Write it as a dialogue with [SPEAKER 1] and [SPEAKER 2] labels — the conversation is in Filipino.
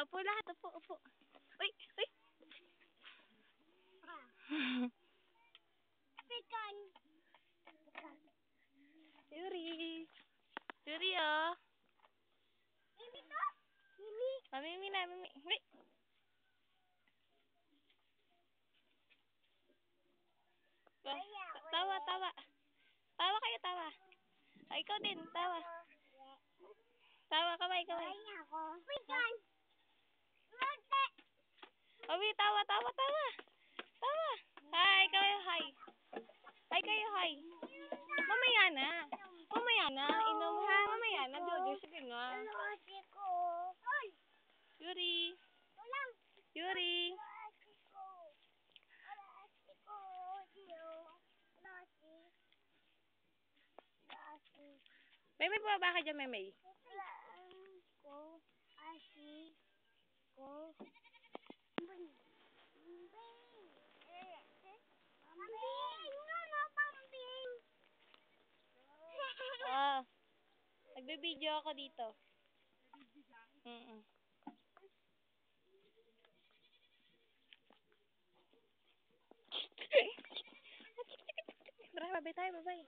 [SPEAKER 1] Upo lahat, upo, upo. Uy, uy.
[SPEAKER 2] Pekan.
[SPEAKER 1] Yuri. Yuri, oh.
[SPEAKER 2] Mimi to? Mimi.
[SPEAKER 1] Mimi na, Mimi. Uy. Tawa, tawa. Tawa kayo, tawa. Ay, ikaw din, tawa. Tawa, kaway, kaway.
[SPEAKER 2] Pekan. Mate.
[SPEAKER 1] Uy, tawa, tawa, tawa. Tawa. Hi, kayo, hi. Hi kayo, hi. Mamaya na. Mamaya na. Inom ha. Mamaya na, Jojo. Sige nga. Yuri. Yuri. May bumaba ka dyan, Memay. Oh. Nagbe-video ako dito. Tara, babay tayo, babay.